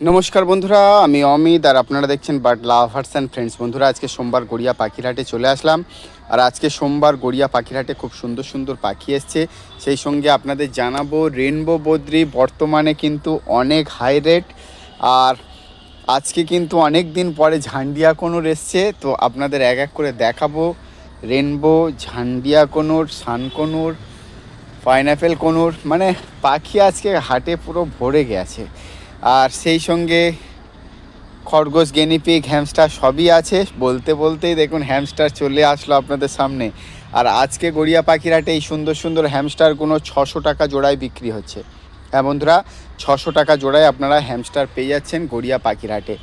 নমস্কার বন্ধুরা, আমি অমিত আর আপনারা দেখছেন বার্ড লাভার্স অ্যান্ড ফ্রেন্ডস। বন্ধুরা, আজকে সোমবার গড়িয়া পাখিরহাটে চলে আসলাম। আর আজকে সোমবার গড়িয়া পাখিরহাটে খুব সুন্দর সুন্দর পাখি এসছে। সেই সঙ্গে আপনাদের জানাবো রেনবো বদ্রি বর্তমানে কিন্তু অনেক হাই রেট। আর আজকে কিন্তু অনেক দিন পরে ঝান্ডিয়া কোনোর এসছে, তো আপনাদের এক এক করে দেখাবো। রেনবো, ঝান্ডিয়া কোনোর, সানকনুর, পাইনাপেল কোনুর, মানে পাখি আজকে হাটে পুরো ভরে গেছে। আর সেই সঙ্গে খরগোশ, গেনিপিগ, হ্যামস্টার সবই আছে। বলতে বলতেই দেখুন হ্যামস্টার চলে আসলো আপনাদের সামনে। আর আজকে গড়িয়া পাখির হাটে এই সুন্দর সুন্দর হ্যামস্টারগুলো 600 টাকা জোড়ায় বিক্রি হচ্ছে। হ্যাঁ বন্ধুরা, 600 টাকা জোড়ায় আপনারা হ্যামস্টার পেয়ে যাচ্ছেন গড়িয়া পাখির হাটে।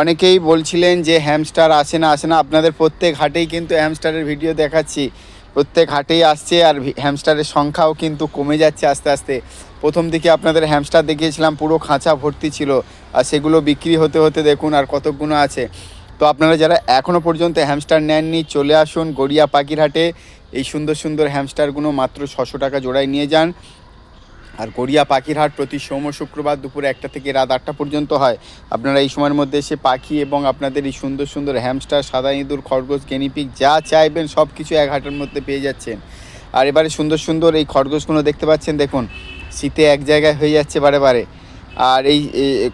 অনেকেই বলছিলেন যে হ্যামস্টার আসে না। আপনাদের প্রত্যেক হাটেই কিন্তু হ্যামস্টারের ভিডিও দেখাচ্ছি, প্রত্যেক হাটেই আসছে। আর হ্যামস্টারের সংখ্যাও কিন্তু কমে যাচ্ছে আস্তে আস্তে। প্রথম দিকে আপনাদের হ্যামস্টার দেখিয়েছিলাম পুরো খাঁচা ভর্তি ছিল, আর সেগুলো বিক্রি হতে হতে দেখুন আর কতগুলো আছে। তো আপনারা যারা এখনও পর্যন্ত হ্যামস্টার নেননি, চলে আসুন গড়িয়া পাখির হাটে। এই সুন্দর সুন্দর হ্যামস্টারগুলো মাত্র 600 টাকা জোড়ায় নিয়ে যান। আর গড়িয়া পাখির হাট প্রতি সোম শুক্রবার দুপুর 1টা থেকে রাত 8টা পর্যন্ত হয়। আপনারা এই সময়ের মধ্যে এসে পাখি এবং আপনাদের এই সুন্দর সুন্দর হ্যামস্টার, সাদা ইঁদুর, খরগোশ, গেনিপিগ যা চাইবেন সব কিছু এক হাটের মধ্যে পেয়ে যাচ্ছেন। আর এবারে সুন্দর সুন্দর এই খরগোশগুলো দেখতে পাচ্ছেন, দেখুন শীতে এক জায়গায় হয়ে যাচ্ছে বারে বারে। আর এই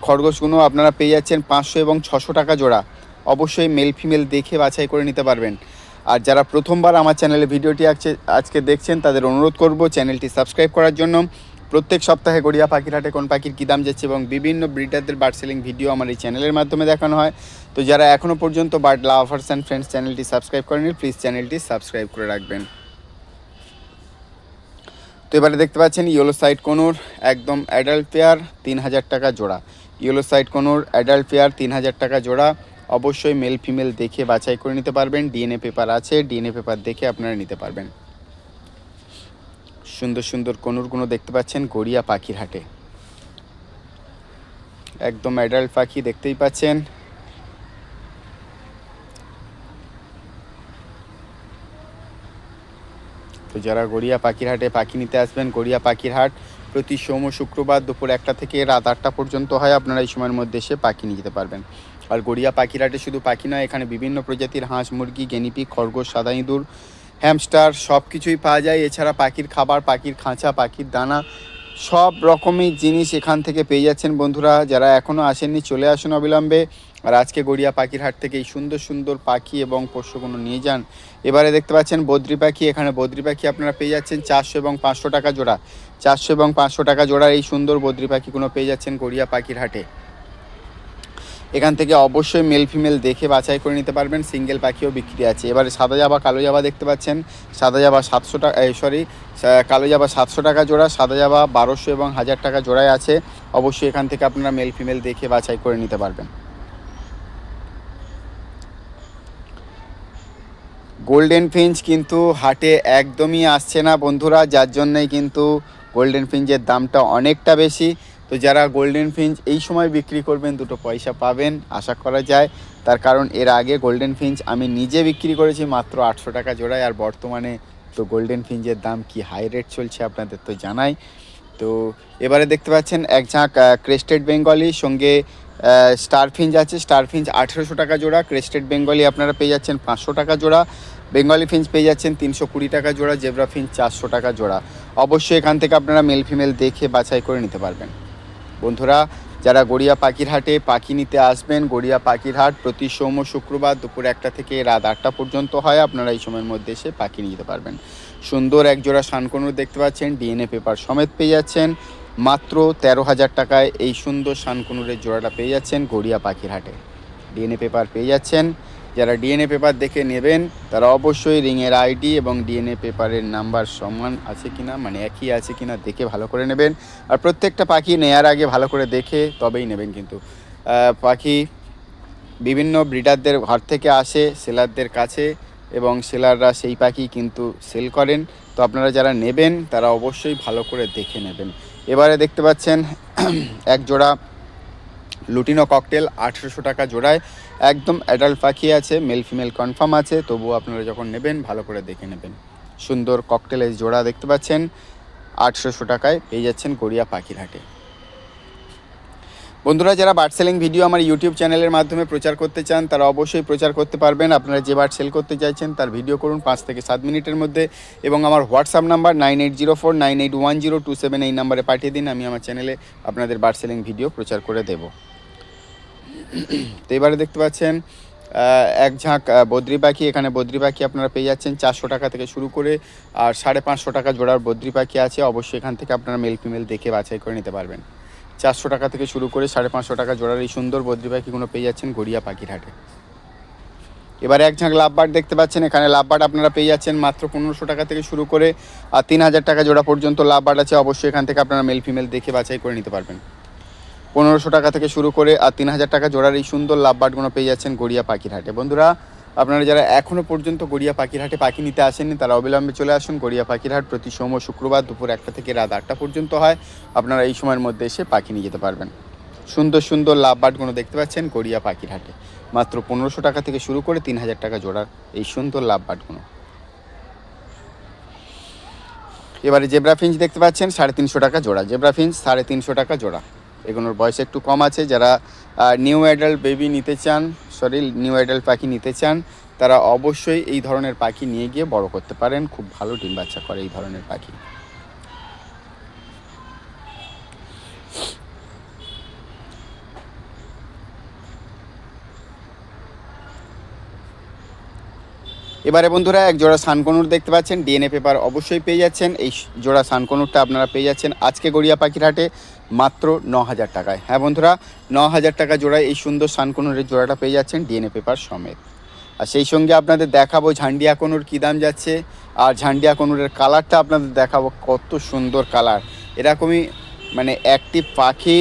খরগোশগুলো আপনারা পেয়ে যাচ্ছেন 500 এবং 600 টাকা জোড়া। অবশ্যই মেল ফিমেল দেখে বাছাই করে নিতে পারবেন। আর যারা প্রথমবার আমার চ্যানেলে ভিডিওটি আজকে দেখছেন, তাদের অনুরোধ করব চ্যানেলটি সাবস্ক্রাইব করার জন্য। প্রত্যেক সপ্তাহে গড়িয়া পাখির হাটে কোন পাখির কী দাম যাচ্ছে এবং বিভিন্ন ব্রিডারদের বার্ড সেলিং ভিডিও আমার এই চ্যানেলের মাধ্যমে দেখানো হয়। তো যারা এখনও পর্যন্ত বার্ড লাভার্স অ্যান্ড ফ্রেন্ডস চ্যানেলটি সাবস্ক্রাইব করেনি, প্লিজ চ্যানেলটি সাবস্ক্রাইব করে রাখবেন। তো এবারে দেখতে পাচ্ছেন ইয়েলো সাইড কোনোর একদম অ্যাডাল্ট পেয়ার 3000 টাকা জোড়া। ইয়েলো সাইড কোনোর অ্যাডাল্ট পেয়ার 3000 টাকা জোড়া। অবশ্যই মেল ফিমেল দেখে বাছাই করে নিতে পারবেন। ডিএনএ পেপার আছে, ডিএনএ পেপার দেখে আপনারা নিতে পারবেন। সুন্দর সুন্দর কোনুরগুলো দেখতে পাচ্ছেন গড়িয়া পাখির হাটে, একদম অ্যাডাল্ট পাখি দেখতেই পাচ্ছেন। তো যারা গড়িয়া পাখির হাটে পাখি নিতে আসবেন, গড়িয়া পাখির হাট প্রতি সোম ও শুক্রবার দুপুর 1টা থেকে রাত 8টা পর্যন্ত হয়। আপনারা এই সময়ের মধ্যে এসে পাখি নিয়ে যেতে পারবেন। আর গড়িয়া পাখির হাটে শুধু পাখি নয়, এখানে বিভিন্ন প্রজাতির হাঁস, মুরগি, গেনিপিগ, খরগোশ, সাদা ইঁদুর, হ্যামস্টার সব কিছুই পাওয়া যায়। এছাড়া পাখির খাবার, পাখির খাঁচা, পাখির দানা সব রকমই জিনিস এখান থেকে পেয়ে যাচ্ছেন। বন্ধুরা, যারা এখনও আসেননি চলে আসুন অবিলম্বে। আর আজকে গড়িয়া পাখির হাট থেকে এই সুন্দর সুন্দর পাখি এবং পোষ্যগুলো নিয়ে যান। এবারে দেখতে পাচ্ছেন বদ্রি পাখি। এখানে বদ্রি পাখি আপনারা পেয়ে যাচ্ছেন 400 এবং 500 টাকা জোড়া। 400 এবং 500 টাকা জোড়া এই সুন্দর বদ্রি পাখিগুলো পেয়ে যাচ্ছেন গড়িয়া পাখির হাটে। এখান থেকে অবশ্যই মেল ফিমেল দেখে বাছাই করে নিতে পারবেন। সিঙ্গেল পাখিও বিক্রি আছে। এবারে সাদা জাবা, কালো জাবা দেখতে পাচ্ছেন। সাদা জাবা 700 টাকা, কালো জাবা 700 টাকা জোড়া। সাদা জাবা 1200 এবং 1000 টাকা জোড়ায় আছে। অবশ্যই এখান থেকে আপনারা মেল ফিমেল দেখে বাছাই করে নিতে পারবেন। গোল্ডেন ফিঞ্চ কিন্তু হাটে একদমই আসছে না বন্ধুরা, যার জন্যই কিন্তু গোল্ডেন ফিঞ্চের দামটা অনেকটা বেশি। তো যারা গোল্ডেন ফিঞ্চ এই সময় বিক্রি করবেন, দুটো পয়সা পাবেন আশা করা যায়। তার কারণ এর আগে গোল্ডেন ফিঞ্চ আমি নিজে বিক্রি করেছি মাত্র 800 টাকা জোড়ায়। আর বর্তমানে তো গোল্ডেন ফিঞ্চের দাম কি হাই রেট চলছে আপনাদের তো জানাই। তো এবারে দেখতে পাচ্ছেন এক ঝাঁক ক্রেস্টেড বেঙ্গলি, সঙ্গে স্টার ফিঞ্চ আছে। স্টার ফিঞ্চ 1800 টাকা জোড়া। ক্রেস্টেড বেঙ্গলি আপনারা পেয়ে যাচ্ছেন 500 টাকা জোড়া। বেঙ্গলি ফিঞ্চ পেয়ে যাচ্ছেন 320 টাকা জোড়া। জেব্রা ফিঞ্চ 400 টাকা জোড়া। অবশ্যই এখান থেকে আপনারা মেল ফিমেল দেখে বাছাই করে নিতে পারবেন। বন্ধুরা, যারা গড়িয়া পাখির হাটে পাখি নিতে আসবেন, গড়িয়া পাখির হাট প্রতি সোম ও শুক্রবার দুপুর 1টা থেকে রাত 8টা পর্যন্ত হয়। আপনারা এই সময়ের মধ্যে এসে পাখি নিয়ে যেতে পারবেন। সুন্দর এক জোড়া শানকনুর দেখতে পাচ্ছেন, ডিএনএ পেপার সমেত পেয়ে যাচ্ছেন মাত্র 13,000 টাকায়। এই সুন্দর শানকনুরের জোড়াটা পেয়ে যাচ্ছেন গড়িয়া পাখির হাটে। ডিএনএ পেপার পেয়ে যাচ্ছেন। যারা ডিএনএ পেপার দেখে নেবেন তারা অবশ্যই রিংয়ের আইডি এবং ডিএনএ পেপারের নাম্বার সমান আছে কিনা, মানে একই আছে কিনা দেখে ভালো করে নেবেন। আর প্রত্যেকটা পাখি নেয়ার আগে ভালো করে দেখে তবেই নেবেন। কিন্তু পাখি বিভিন্ন ব্রিডারদের ঘর থেকে আসে সেলারদের কাছে, এবং সেলাররা সেই পাখি কিন্তু সেল করেন। তো আপনারা যারা নেবেন তারা অবশ্যই ভালো করে দেখে নেবেন। এবারে দেখতে পাচ্ছেন এক জোড়া লুটিনো ককটেল 1800 টাকা জোড়ায়। একদম অ্যাডাল্ট পাখি আছে, মেল ফিমেল কনফার্ম আছে। তবুও আপনারা যখন নেবেন ভালো করে দেখে নেবেন। সুন্দর ককটেলের জোড়া দেখতে পাচ্ছেন 1800 টাকায় পেয়ে যাচ্ছেন গড়িয়া পাখির হাটে। বন্ধুরা, যারা বার্ড সেলিং ভিডিও আমার ইউটিউব চ্যানেলের মাধ্যমে প্রচার করতে চান তারা অবশ্যই প্রচার করতে পারবেন। আপনারা যে বার্ড সেল করতে চাইছেন তার ভিডিও করুন 5 থেকে 7 মিনিটের মধ্যে, এবং আমার হোয়াটসঅ্যাপ নাম্বার 9804981027 এই নাম্বারে পাঠিয়ে দিন। আমি আমার চ্যানেলে আপনাদের বার্ড সেলিং ভিডিও প্রচার করে দেব। তো এবারে দেখতে পাচ্ছেন এক ঝাঁক বদ্রি পাখি। এখানে বদ্রি পাখি আপনারা পেয়ে যাচ্ছেন 400 টাকা থেকে শুরু করে, আর 550 টাকা জোড়ার বদ্রি পাখি আছে। অবশ্যই এখান থেকে আপনারা মেল ফিমেল দেখে বাছাই করে নিতে পারবেন। 400 টাকা থেকে শুরু করে 550 টাকা জোড়ার এই সুন্দর বদ্রি পাখিগুলো পেয়ে যাচ্ছেন গড়িয়া পাখির হাটে। এবারে এক ঝাঁক লাভবার্ড দেখতে পাচ্ছেন। এখানে লাভবার্ড আপনারা পেয়ে যাচ্ছেন মাত্র 1500 টাকা থেকে শুরু করে আর 3000 টাকা জোড়া পর্যন্ত লাভবার্ড আছে। অবশ্যই এখান থেকে আপনারা মেল ফিমেল দেখে বাছাই করে নিতে পারবেন। 1500 টাকা থেকে শুরু করে আর 3000 টাকা জোড়ার এই সুন্দর লাভবার্ডগুলো পেয়ে যাচ্ছেন গড়িয়া পাখির হাটে। বন্ধুরা, আপনারা যারা এখনও পর্যন্ত গড়িয়া পাখির হাটে পাখি নিতে আসেননি তারা অবিলম্বে চলে আসুন। গড়িয়া পাখির হাট প্রতি সোম ও শুক্রবার দুপুর 1টা থেকে রাত 8টা পর্যন্ত হয়। আপনারা এই সময়ের মধ্যে এসে পাখি নিয়ে যেতে পারবেন। সুন্দর সুন্দর লাভবার্ডগুলো দেখতে পাচ্ছেন গড়িয়া পাখির হাটে মাত্র 1500 টাকা থেকে শুরু করে 3000 টাকা জোড়ার এই সুন্দর লাভবার্ডগুলো। এবারে জেব্রা ফিঞ্চ দেখতে পাচ্ছেন 350 টাকা জোড়া। জেব্রা ফিঞ্চ 350 টাকা জোড়া। এগুলোর বয়স একটু কম আছে। যারা নিউ অ্যাডাল্ট বেবি নিতে চান, নিউ অ্যাডাল্ট পাখি নিতে চান তারা অবশ্যই এই ধরনের পাখি নিয়ে গিয়ে বড় করতে পারেন। খুব ভালো ডিম বাচ্চা করে এই ধরনের পাখি। এবারে বন্ধুরা এক জোড়া সানকনুর দেখতে পাচ্ছেন। ডিএনএ পেপার অবশ্যই পেয়ে যাচ্ছেন। এই জোড়া সানকনুরটা আপনারা পেয়ে যাচ্ছেন আজকে গড়িয়া পাখির হাটে মাত্র 9000 টাকায়। হ্যাঁ বন্ধুরা, 9000 টাকা জোড়ায় এই সুন্দর সানকনুরের জোড়াটা পেয়ে যাচ্ছেন ডিএনএ পেপার সমেত। আর সেই সঙ্গে আপনাদের দেখাবো ঝান্ডিয়া কনুর কী দাম যাচ্ছে, আর ঝান্ডিয়া কনুরের কালারটা আপনাদের দেখাবো কত সুন্দর কালার। এরকমই মানে অ্যাক্টিভ পাখি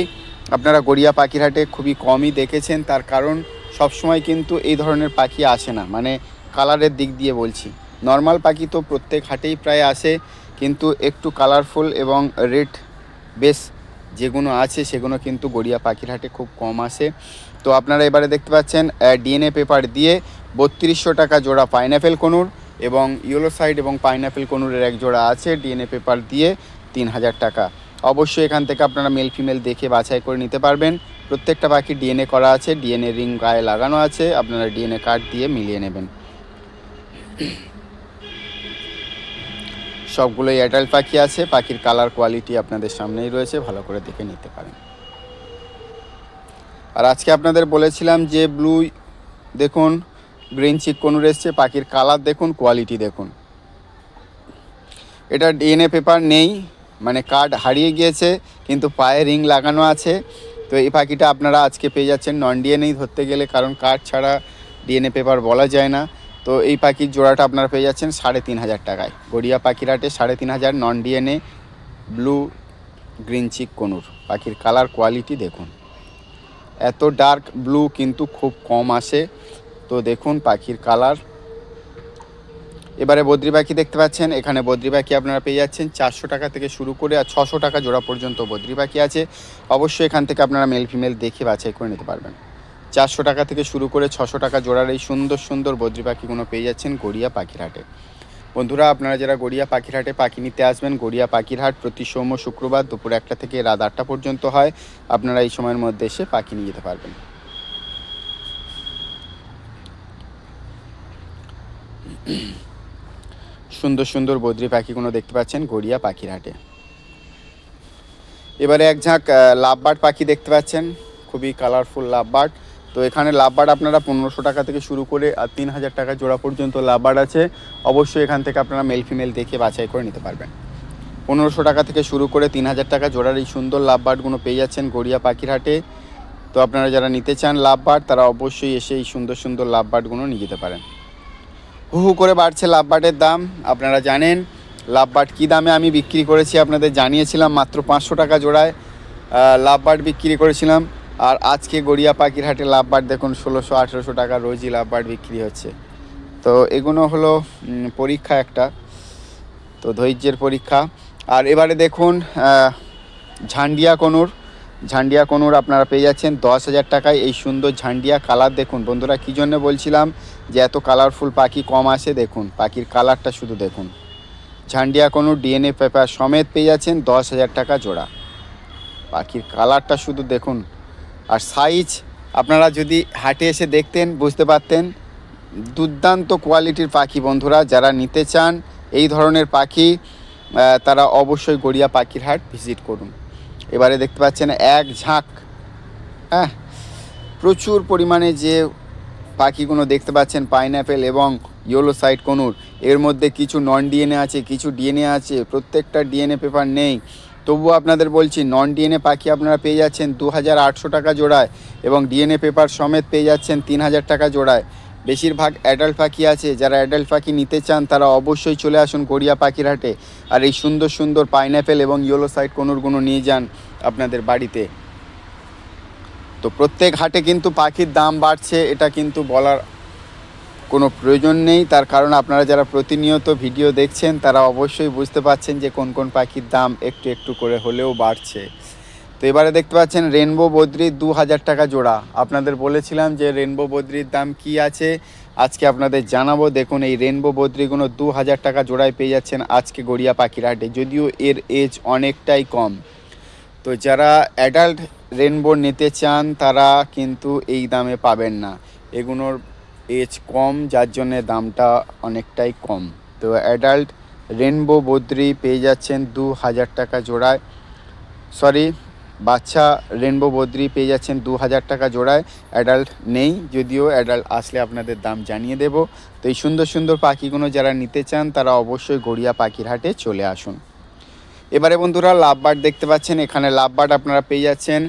আপনারা গড়িয়া পাখির হাটে খুবই কমই দেখেছেন। তার কারণ সবসময় কিন্তু এই ধরনের পাখি আসে না, মানে কালারের দিক দিয়ে বলছি। নর্মাল পাখি তো প্রত্যেক হাটেই প্রায় আসে, কিন্তু একটু কালারফুল এবং রেড বেস যেগুলো আছে সেগুলো কিন্তু গড়িয়া পাখির হাটে খুব কম আসে। তো আপনারা এবারে দেখতে পাচ্ছেন ডিএনএ পেপার দিয়ে 3200 টাকা জোড়া পাইনঅ্যাপেল কনুর, এবং ইয়েলো সাইড এবং পাইনঅ্যাপেল কনুরের এক জোড়া আছে ডিএনএ পেপার দিয়ে 3000 টাকা। অবশ্যই এখান থেকে আপনারা মেল ফিমেল দেখে বাছাই করে নিতে পারবেন। প্রত্যেকটা পাখি ডিএনএ করা আছে, ডিএনএ রিং গায়ে লাগানো আছে। আপনারা ডিএনএ কার্ড দিয়ে মিলিয়ে নেবেন। সবগুলোই অ্যাডাল্ট পাখি আছে। পাখির কালার কোয়ালিটি আপনাদের সামনেই রয়েছে, ভালো করে দেখে নিতে পারেন। আর আজকে আপনাদের বলেছিলাম যে ব্লু দেখুন, গ্রিন চিক কনুর এসছে। পাখির কালার দেখুন, কোয়ালিটি দেখুন। এটা ডিএনএ পেপার নেই, মানে কার্ড হারিয়ে গিয়েছে, কিন্তু পায়ে রিং লাগানো আছে। তো এই পাখিটা আপনারা আজকে পেয়ে যাচ্ছেন নন ডিএনএই ধরতে গেলে, কারণ কার্ড ছাড়া ডিএনএ পেপার বলা যায় না। তো এই পাখির জোড়াটা আপনারা পেয়ে যাচ্ছেন 3500 টাকায় গড়িয়া পাখির হাটে। 3500 non DNA blue green cheek conure. পাখির কালার কোয়ালিটি দেখুন, এত ডার্ক ব্লু কিন্তু খুব কম আসে। তো দেখুন পাখির কালার। এবারে বদ্রি পাখি দেখতে পাচ্ছেন। এখানে বদ্রি পাখি আপনারা পেয়ে যাচ্ছেন 400 টাকা থেকে শুরু করে আর 600 টাকা জোড়া পর্যন্ত বদ্রি পাখি আছে। অবশ্যই এখান থেকে আপনারা মেল ফিমেল দেখে বাছাই করে নিতে পারবেন। 400 টাকা থেকে শুরু করে 600 টাকা জোড়ার এই সুন্দর সুন্দর বদ্রি পাখিগুলো পেয়ে যাচ্ছেন গড়িয়া পাখির হাটে। বন্ধুরা, আপনারা যারা গড়িয়া পাখির হাটে পাখি নিতে আসবেন, গড়িয়া পাখির হাট প্রতি সোম ও শুক্রবার দুপুর 1টা থেকে রাত 8টা পর্যন্ত হয়। আপনারা এই সময়ের মধ্যে এসে পাখি নিয়ে যেতে পারবেন। সুন্দর সুন্দর বদ্রি পাখিগুলো দেখতে পাচ্ছেন গড়িয়া পাখির হাটে। এবারে এক ঝাঁক লাভবার্ড পাখি দেখতে পাচ্ছেন, খুবই কালারফুল লাভবার্ড। তো এখানে লাভবার্ড আপনারা 1500 টাকা থেকে শুরু করে আর 3000 টাকা জোড়া পর্যন্ত লাভবার্ড আছে। অবশ্যই এখান থেকে আপনারা মেল ফিমেল দেখে বাছাই করে নিতে পারবেন। 1500 টাকা থেকে শুরু করে 3000 টাকা জোড়ার এই সুন্দর লাভবার্ডগুলো পেয়ে যাচ্ছেন গড়িয়া পাখির হাটে। তো আপনারা যারা নিতে চান লাভবার্ড তারা অবশ্যই এসে এই সুন্দর সুন্দর লাভবার্ডগুলো নিয়ে যেতে পারেন। হু হু করে বাড়ছে লাভবার্ডের দাম। আপনারা জানেন লাভবার্ড কী দামে আমি বিক্রি করেছি, আপনাদের জানিয়েছিলাম মাত্র 500 টাকা জোড়ায় লাভবার্ড বিক্রি করেছিলাম। আর আজকে গড়িয়া পাখির হাটে লাভবার্ড দেখুন 1600-1800 টাকা রোজই লাভবার্ড বিক্রি হচ্ছে। তো এগুলো হলো পরীক্ষা একটা, তো ধৈর্যের পরীক্ষা। আর এবারে দেখুন ঝান্ডিয়া কনুর। ঝান্ডিয়া কনুর আপনারা পেয়ে যাচ্ছেন 10,000 টাকায়। এই সুন্দর ঝান্ডিয়া কালার দেখুন বন্ধুরা, কী জন্য বলছিলাম যে এত কালারফুল পাখি কম আসে। দেখুন পাখির কালারটা শুধু দেখুন। ঝান্ডিয়া কনুর ডিএনএ পেপার সমেত পেয়ে যাচ্ছেন 10,000 টাকা জোড়া। পাখির কালারটা শুধু দেখুন, আর সাইজ আপনারা যদি হাটে এসে দেখতেন বুঝতে পারতেন, দুর্দান্ত কোয়ালিটির পাখি। বন্ধুরা যারা নিতে চান এই ধরনের পাখি তারা অবশ্যই গড়িয়া পাখির হাট ভিজিট করুন। এবারে দেখতে পাচ্ছেন এক ঝাঁক, হ্যাঁ, প্রচুর পরিমাণে যে পাখিগুলো দেখতে পাচ্ছেন পাইনঅ্যাপেল এবং ইয়েলো সাইড কনুর, এর মধ্যে কিছু নন ডিএনএ আছে, কিছু ডিএনএ আছে, প্রত্যেকটা ডিএনএ পেপার নেই। তবুও আপনাদের বলছি নন ডিএনএ পাখি আপনারা পেয়ে যাচ্ছেন 2800 টাকা জোড়ায় এবং ডিএনএ পেপার সমেত পেয়ে যাচ্ছেন 3000 টাকা জোড়ায়। বেশিরভাগ অ্যাডাল্ট পাখি আছে, যারা অ্যাডাল্ট পাখি নিতে চান তারা অবশ্যই চলে আসুন গড়িয়া পাখির হাটে, আর এই সুন্দর সুন্দর পাইনঅ্যাপেল এবং ইয়েলো সাইড কনুরগুলো নিয়ে যান আপনাদের বাড়িতে। তো প্রত্যেক হাটে কিন্তু পাখির দাম বাড়ছে, এটা কিন্তু বলার কোনো প্রয়োজন নেই, তার কারণ আপনারা যারা প্রতিনিয়ত ভিডিও দেখছেন তারা অবশ্যই বুঝতে পারছেন যে কোন কোন পাখির দাম একটু একটু করে হলেও বাড়ছে। তো এবারে দেখতে পাচ্ছেন রেনবো বদ্রি 2000 টাকা জোড়া। আপনাদের বলেছিলাম যে রেনবো বদ্রির দাম কি আছে, আজকে আপনাদের জানাবো। দেখুন এই রেনবো বদ্রিগুলো 2000 টাকা জোড়ায় পেয়ে যাচ্ছেন আজকে গড়িয়া পাখির হাটে, যদিও এর এজ অনেকটাই কম। তো যারা অ্যাডাল্ট রেনবো নিতে চান তারা কিন্তু এই দামে পাবেন না, এগুলোর এজ কম যার জন্যে দামটা অনেকটাই কম। তো অ্যাডাল্ট রেনবো বদ্রি পেয়ে যাচ্ছেন 2000 টাকা জোড়ায়, সরি বাচ্চা রেনবো বদ্রি পেয়ে যাচ্ছেন 2000 টাকা জোড়ায়। অ্যাডাল্ট নেই, যদিও অ্যাডাল্ট আসলে আপনাদের দাম জানিয়ে দেব। তো এই সুন্দর সুন্দর পাখিগুলো যারা নিতে চান তারা অবশ্যই গড়িয়া পাখির হাটে চলে আসুন। এবারে বন্ধুরা লাভবার্ড দেখতে পাচ্ছেন, এখানে লাভবার্ড আপনারা পেয়ে যাচ্ছেন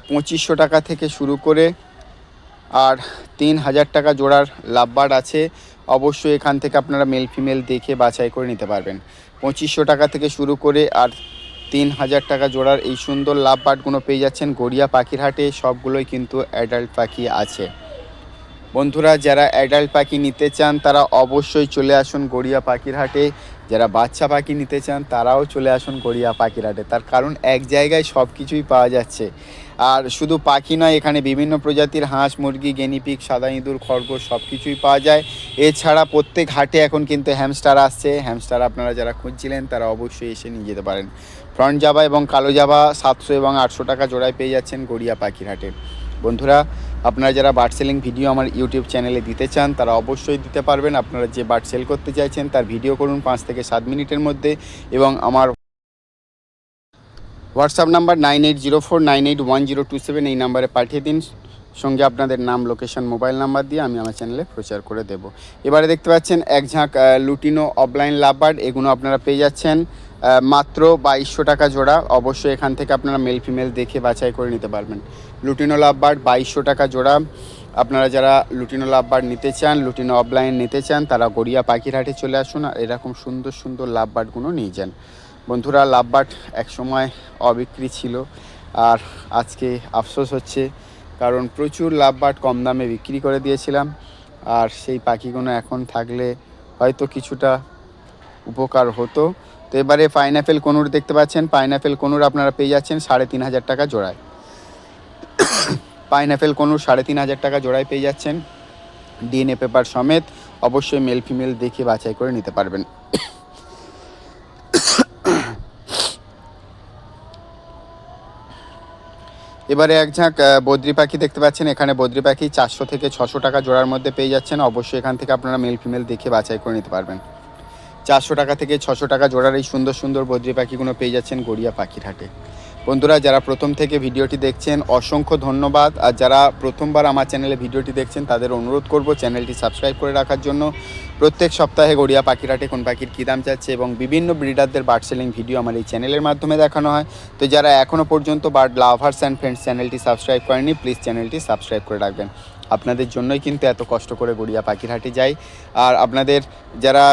2500 টাকা থেকে শুরু করে আর 3000 টাকা জোড়ার লাভবার্ড আছে। অবশ্যই এখান থেকে আপনারা মেল ফিমেল দেখে বাছাই করে নিতে পারবেন। 2500 টাকা থেকে শুরু করে আর 3000 টাকা জোড়ার এই সুন্দর লাভবার্ডগুলো পেয়ে যাচ্ছেন গড়িয়া পাখির হাটে। সবগুলোই কিন্তু অ্যাডাল্ট পাখি আছে। বন্ধুরা যারা অ্যাডাল্ট পাখি নিতে চান তারা অবশ্যই চলে আসুন গড়িয়া পাখির হাটে, যারা বাচ্চা পাখি নিতে চান তারাও চলে আসুন গড়িয়া পাখির হাটে, তার কারণ এক জায়গায় সব কিছুই পাওয়া যাচ্ছে। আর শুধু পাখি নয়, এখানে বিভিন্ন প্রজাতির হাঁস, মুরগি, গেনিপিগ, সাদা ইঁদুর, খরগোশ সব কিছুই পাওয়া যায়। এছাড়া প্রত্যেক হাটে এখন কিন্তু হ্যামস্টার আসছে, হ্যামস্টার আপনারা যারা খুঁজছিলেন তারা অবশ্যই এসে নিয়ে যেতে পারেন। ফ্রন্ট জাবা এবং কালো জাবা 700 এবং 800 টাকা জোড়ায় পেয়ে যাচ্ছেন গড়িয়া পাখির হাটে। বন্ধুরা আপনারা যারা বার্ড সেলিং ভিডিও আমার ইউটিউব চ্যানেলে দিতে চান তারা অবশ্যই দিতে পারবেন। আপনারা যে বার্ড সেল করতে চাইছেন তার ভিডিও করুন 5 থেকে 7 মিনিটের মধ্যে এবং আমার হোয়াটসঅ্যাপ নাম্বার 9804981027 এই নাম্বারে পাঠিয়ে দিন, সঙ্গে আপনাদের নাম, লোকেশন, মোবাইল নাম্বার দিয়ে আমি আমার চ্যানেলে প্রচার করে দেব। এবারে দেখতে পাচ্ছেন এক ঝাঁক লুটিনো অফলাইন লাভবার্ড, এগুলো আপনারা পেয়ে যাচ্ছেন মাত্র 2200 টাকা জোড়া। অবশ্যই এখান থেকে আপনারা মেল ফিমেল দেখে বাছাই করে নিতে পারবেন। লুটিনো লাভবার্ড 2200 টাকা জোড়া। আপনারা যারা লুটিনো লাভবার্ড নিতে চান, লুটিনো অফলাইন নিতে চান তারা গড়িয়া পাখির হাটে চলে আসুন আর এরকম সুন্দর সুন্দর লাভবার্ডগুলো নিয়ে যান। বন্ধুরা লাভবার্ড একসময় অবিক্রি ছিল, আর আজকে আফসোস হচ্ছে, কারণ প্রচুর লাভবার্ড কম দামে বিক্রি করে দিয়েছিলাম, আর সেই পাখিগুলো এখন থাকলে হয়তো কিছুটা উপকার হতো। তো এবারে পাইনঅ্যাপেল কনুর দেখতে পাচ্ছেন, পাইনঅ্যাপেল কনুর আপনারা পেয়ে যাচ্ছেন 3500 টাকা জোড়ায়। পাইনঅ্যাপেল কনুর 3500 টাকা জোড়ায় পেয়ে যাচ্ছেন ডিএনএ পেপার সমেত। অবশ্যই মেল ফিমেল দেখে বাছাই করে নিতে পারবেন। এবারে এক ঝাঁক বদ্রি পাখি দেখতে পাচ্ছেন, এখানে বদ্রি পাখি 400 থেকে 600 টাকা জোড়ার মধ্যে পেয়ে যাচ্ছেন। অবশ্যই এখান থেকে আপনারা মেল ফিমেল দেখে বাছাই করে নিতে পারবেন। 400 টাকা থেকে 600 টাকা জোড়ার এই সুন্দর সুন্দর বদ্রি পাখিগুলো পেয়ে যাচ্ছেন গড়িয়া পাখির হাটে। বন্ধুরা যারা প্রথম থেকে ভিডিওটি দেখছেন অসংখ্য ধন্যবাদ, আর যারা প্রথমবার আমার চ্যানেলে ভিডিওটি দেখছেন তাদের অনুরোধ করব চ্যানেলটি সাবস্ক্রাইব করে রাখার জন্য। প্রত্যেক সপ্তাহে গড়িয়া পাখির হাটে কোন পাখির কী দাম যাচ্ছে এবং বিভিন্ন ব্রিডারদের বার্ড সেলিং ভিডিও আমার এই চ্যানেলের মাধ্যমে দেখানো হয়। তো যারা এখনও পর্যন্ত বার্ড লাভার্স অ্যান্ড ফ্রেন্ডস চ্যানেলটি সাবস্ক্রাইব করেনি, প্লিজ চ্যানেলটি সাবস্ক্রাইব করে রাখবেন। আপনাদের জন্যই কিন্তু এত কষ্ট করে গড়িয়া পাখির হাটে যাই। আর আপনাদের যারা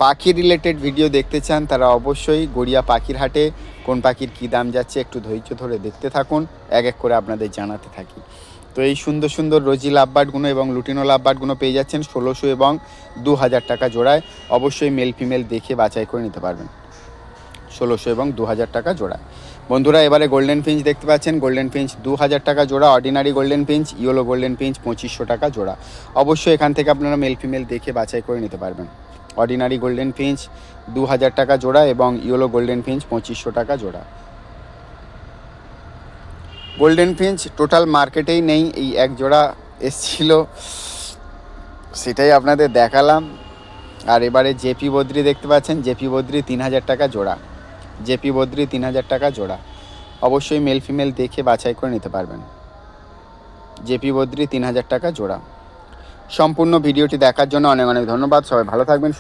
পাখি রিলেটেড ভিডিও দেখতে চান তারা অবশ্যই গড়িয়া পাখির হাটে কোন পাখির কী দাম যাচ্ছে একটু ধৈর্য ধরে দেখতে থাকুন, এক এক করে আপনাদের জানাতে থাকি। তো এই সুন্দর সুন্দর রোজি লাভবার্ডগুলো এবং লুটিনো লাভবার্ডগুলো পেয়ে যাচ্ছেন 1600 এবং 2000 টাকা জোড়ায়। অবশ্যই মেল ফিমেল দেখে বাছাই করে নিতে পারবেন 1600 এবং 2000 টাকা জোড়ায়। বন্ধুরা এবারে গোল্ডেন ফিঞ্চ দেখতে পাচ্ছেন, গোল্ডেন ফিঞ্চ 2000 টাকা জোড়া। Ordinary golden Finch, yellow golden Finch 2500 টাকা জোড়া। অবশ্যই এখান থেকে আপনারা মেল ফিমেল দেখে বাছাই করে নিতে পারবেন। অর্ডিনারি গোল্ডেন ফিঞ্চ 2000 টাকা জোড়া এবং ইয়েলো গোল্ডেন ফিঞ্চ 2500 টাকা জোড়া। গোল্ডেন ফিঞ্চ টোটাল মার্কেটেই নেই, এই এক জোড়া এসছিল, সেটাই আপনাদের দেখালাম। আর এবারে জেপি বদ্রি দেখতে পাচ্ছেন, জেপি বদ্রি 3,000 টাকা জোড়া, জেপি বদ্রি 3,000 টাকা জোড়া। অবশ্যই মেল ফিমেল দেখে বাছাই করে নিতে পারবেন। জেপি বদ্রি 3,000 টাকা জোড়া। সম্পূর্ণ ভিডিওটি দেখার জন্য অনেক অনেক ধন্যবাদ। সবাই ভালো থাকবেন।